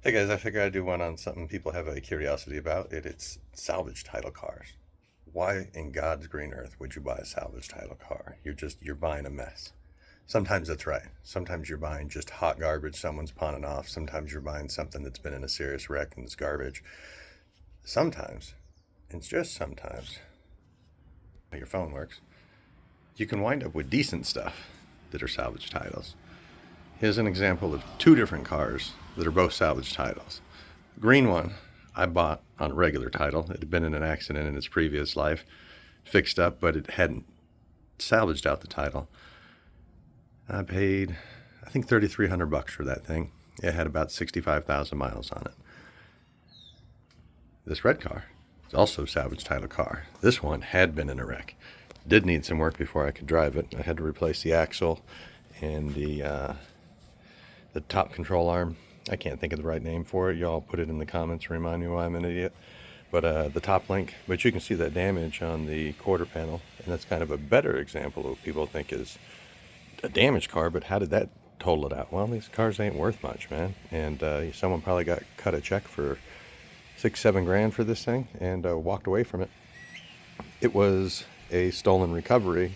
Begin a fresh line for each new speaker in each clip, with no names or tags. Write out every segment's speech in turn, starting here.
Hey guys, I figured I'd do one on something people have a curiosity about. It's salvage title cars. Why in God's green earth would you buy a salvage title car? You're buying a mess. Sometimes that's right. Sometimes you're buying just hot garbage someone's pawning off. Sometimes you're buying something that's been in a serious wreck and it's garbage. Sometimes, it's just sometimes, your phone works, you can wind up with decent stuff that are salvage titles. Here's an example of two different cars that are both salvage titles. The green one I bought on a regular title. It had been in an accident in its previous life, fixed up, but it hadn't salvaged out the title. I paid, I think, $3,300 for that thing. It had about 65,000 miles on it. This red car is also a salvage title car. This one had been in a wreck. Did need some work before I could drive it. I had to replace the axle and the top control arm. I can't think of the right name for it. Y'all put it in the comments and remind me why I'm an idiot. But the top link. But you can see that damage on the quarter panel, and that's kind of a better example of what people think is a damaged car. But how did that total it out? Well, these cars ain't worth much, man. And someone probably got cut a check for $6-7 grand for this thing and walked away from it. It was a stolen recovery,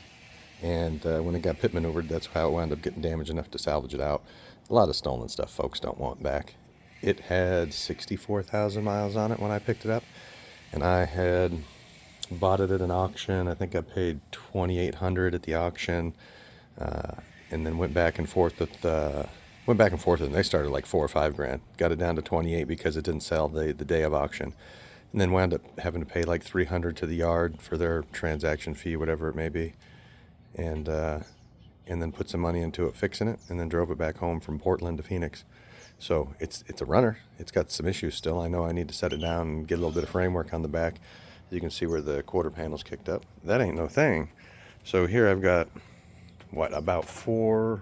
and when it got pit maneuvered, that's how it wound up getting damaged enough to salvage it out. A lot of stolen stuff folks don't want back. It had 64,000 miles on it when I picked it up, and I had bought it at an auction. I think I paid $2,800 at the auction, and then went back and forth with and they started like $4 or $5 grand. Got it down to 28 because it didn't sell the day of auction, and then wound up having to pay like $300 to the yard for their transaction fee, whatever it may be, and then put some money into it fixing it, and then drove it back home from Portland to Phoenix. So it's a runner. It's got some issues still. I know I need to set it down and get a little bit of framework on the back. You can see where the quarter panel's kicked up. That ain't no thing. So here I've got, about $4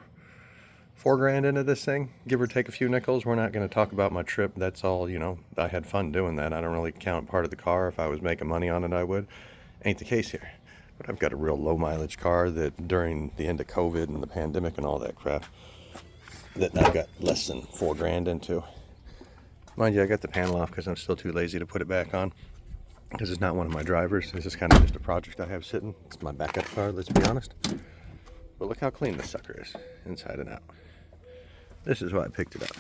grand into this thing, give or take a few nickels. We're not going to talk about my trip. That's all, I had fun doing that. I don't really count part of the car. If I was making money on it, I would. Ain't the case here. But I've got a real low mileage car that during the end of COVID and the pandemic and all that crap, that I got less than $4 grand into. Mind you, I got the panel off because I'm still too lazy to put it back on, because it's not one of my drivers. This is kind of just a project I have sitting. It's my backup car, let's be honest. But look how clean this sucker is, inside and out. This is why I picked it up.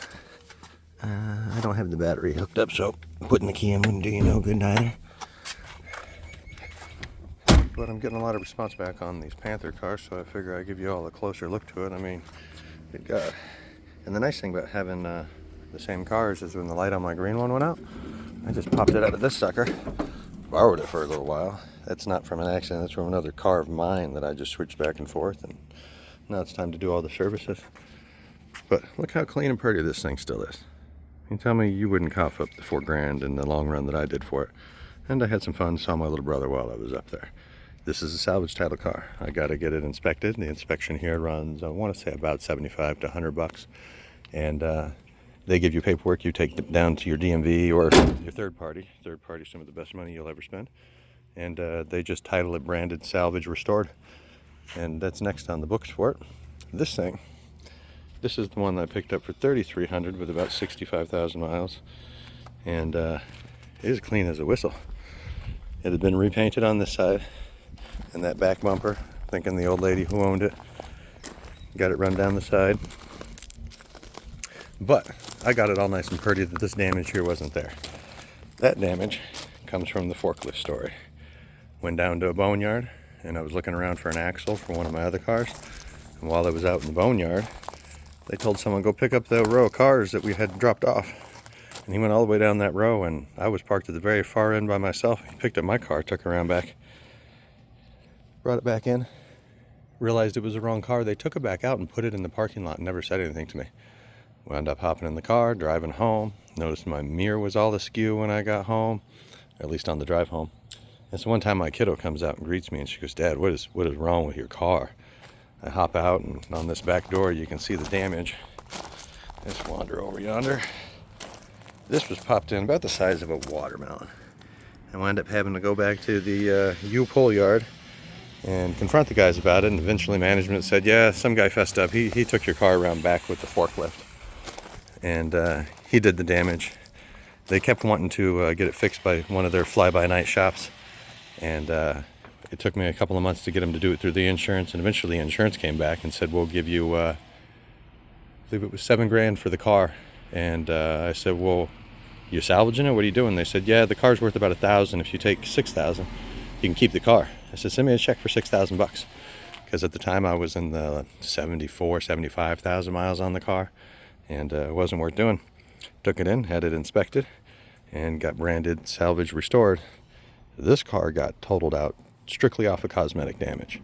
I don't have the battery hooked up, so putting the key in wouldn't do you no good neither. But I'm getting a lot of response back on these Panther cars, so I figure I'd give you all a closer look to it. I mean, good God. And the nice thing about having the same cars is when the light on my green one went out, I just popped it out of this sucker, borrowed it for a little while. That's not from an accident, that's from another car of mine that I just switched back and forth, and now it's time to do all the services. But look how clean and pretty this thing still is. You tell me you wouldn't cough up the $4 grand in the long run that I did for it. And I had some fun, saw my little brother while I was up there. This is a salvage title car. I got to get it inspected. The inspection here runs, I want to say, about $75 to $100. And they give you paperwork. You take it down to your DMV or your third party. Third party, some of the best money you'll ever spend. And they just title it branded salvage restored. And that's next on the books for it. This thing, this is the one that I picked up for $3,300 with about 65,000 miles. And it is clean as a whistle. It had been repainted on this side. And that back bumper, thinking the old lady who owned it got it run down the side. But I got it all nice and pretty that this damage here wasn't there. That damage comes from the forklift story. Went down to a boneyard, and I was looking around for an axle for one of my other cars. And while I was out in the boneyard, they told someone, go pick up the row of cars that we had dropped off. And he went all the way down that row, and I was parked at the very far end by myself. He picked up my car, took it around back, brought it back in, realized it was the wrong car. They took it back out and put it in the parking lot and never said anything to me. Wound up hopping in the car, driving home. Noticed my mirror was all askew when I got home, or at least on the drive home. And so one time my kiddo comes out and greets me, and she goes, Dad, what is wrong with your car? I hop out, and on this back door you can see the damage. Let's wander over yonder. This was popped in about the size of a watermelon. I wound up having to go back to the U-Pull yard and confront the guys about it, and eventually management said, yeah, some guy fessed up. He took your car around back with the forklift. and he did the damage. They kept wanting to get it fixed by one of their fly-by-night shops, and it took me a couple of months to get them to do it through the insurance, and eventually the insurance came back and said, we'll give you, I believe it was $7,000 for the car. And I said, well, you salvaging it? What are you doing? They said, yeah, the car's worth about $1,000. If you take $6,000, you can keep the car. I said, send me a check for $6,000, because at the time I was in the 75,000 miles on the car, and it wasn't worth doing. Took it in, had it inspected, and got branded salvage restored. This car got totaled out strictly off of cosmetic damage.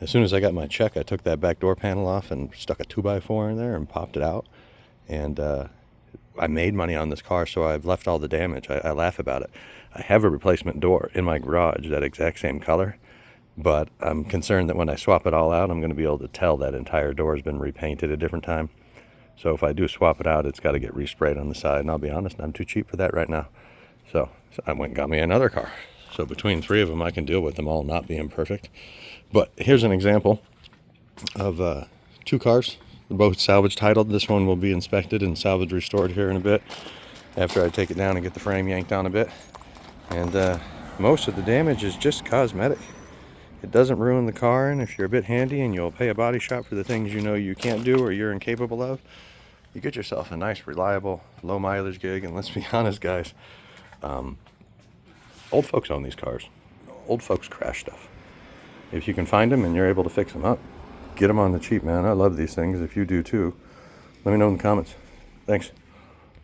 As soon as I got my check, I took that back door panel off and stuck a 2x4 in there and popped it out. And I made money on this car, so I've left all the damage. I laugh about it. I have a replacement door in my garage, that exact same color, but I'm concerned that when I swap it all out, I'm going to be able to tell that entire door has been repainted a different time. So if I do swap it out, it's got to get resprayed on the side, and I'll be honest, I'm too cheap for that right now. So I went and got me another car. So between 3 of them, I can deal with them all not being perfect. But here's an example of 2 cars. They're both salvage titled. This one will be inspected and salvage restored here in a bit, after I take it down and get the frame yanked down a bit. And most of the damage is just cosmetic. It doesn't ruin the car, and if you're a bit handy and you'll pay a body shop for the things you know you can't do or you're incapable of, you get yourself a nice, reliable, low mileage gig. And let's be honest, guys, old folks own these cars. Old folks crash stuff. If you can find them and you're able to fix them up, get them on the cheap, man. I love these things. If you do too, let me know in the comments. Thanks.